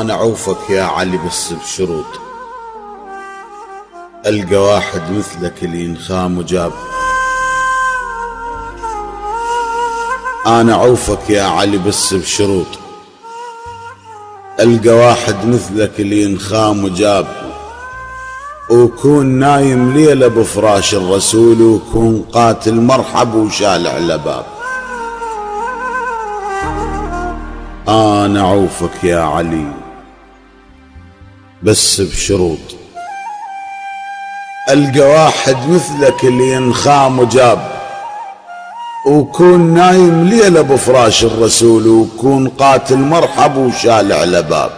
أنا عوفك يا علي بس بشروط، ألقى واحد مثلك اللي ينخام وجاب. أنا عوفك يا علي بس بشروط، ألقى واحد مثلك اللي ينخام وجاب، وكون نايم ليلة بفراش الرسول، وكون قاتل مرحب وشالع على باب. أنا عوفك يا علي بس بشروط، ألقى واحد مثلك اللي ينخام وجاب، وكون نايم ليلة بفراش الرسول، وكون قاتل مرحب وشالع على باب.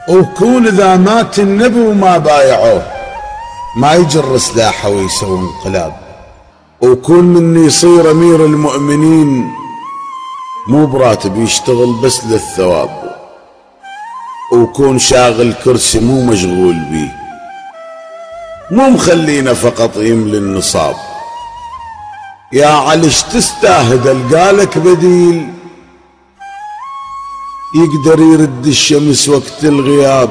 وكون إذا مات النبي وما بايعوه ما يجر سلاحه ويسوي انقلاب. وكون مني يصير أمير المؤمنين مو براتب يشتغل بس للثواب، وكون شاغل كرسي مو مشغول بيه، مو مخلينا فقط يملي النصاب. يا علي اش تستاهد القالك بديل يقدر يرد الشمس وقت الغياب.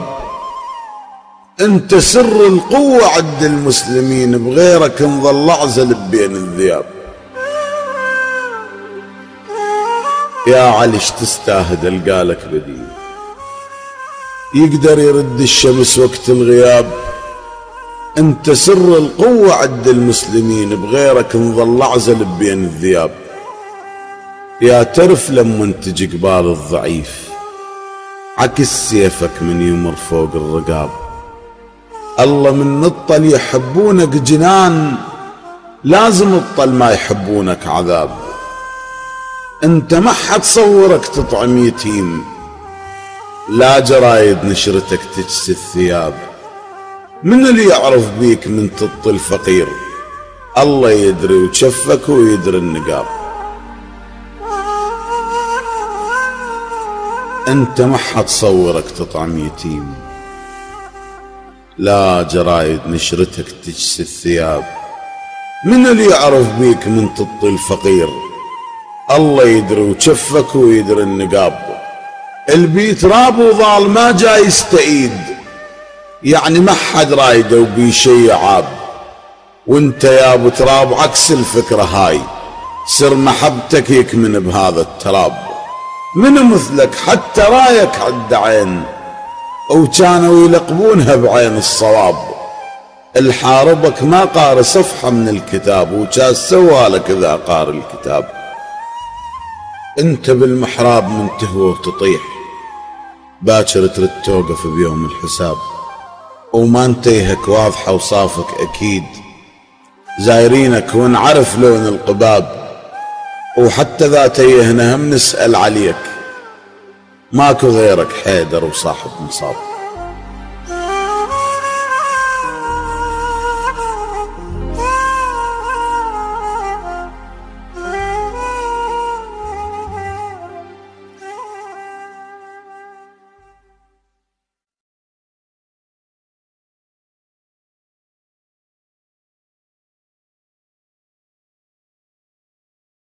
انت سر القوة عند المسلمين، بغيرك نظل اعزل بين الذياب. يا علي اش تستاهد القالك بديل يقدر يرد الشمس وقت الغياب. انت سر القوة عند المسلمين، بغيرك نظل اعزل بين الذياب. يا ترف لما تجي قبال الضعيف، عكس سيفك من يمر فوق الرقاب. الله من نطل يحبونك جنان، لازم الطل ما يحبونك عذاب. انت ما حد صورك تطعم يتيم، لا جرايد نشرتك تجسي الثياب. من اللي يعرف بيك من تطل فقير، الله يدري وشفك ويدري النقاب. انت ما حد صورك تطعم يتيم، لا جرايد نشرتك تجسي الثياب. من اللي يعرف بيك من تطل فقير، الله يدري وشفك ويدري النقاب. البيت راب وظال ما جاي يستعيد، يعني ما حد رايده وبي شي عاب. وانت يا ابو تراب عكس الفكرة هاي، سر محبتك يكمن بهذا التراب. من مثلك حتى رايك عد عين، وكانوا يلقبونها بعين الصواب. الحاربك ما قار صفحة من الكتاب، وكان سوالك اذا قار الكتاب. انت بالمحراب من تهوى وتطيح، باكر ترد توقف بيوم الحساب. وما انتهك واضحة وصافك اكيد، زايرينك ونعرف لون القباب. وحتى ذا تيهنا هم نسأل عليك، ماكو غيرك حيدر وصاحب مصاب.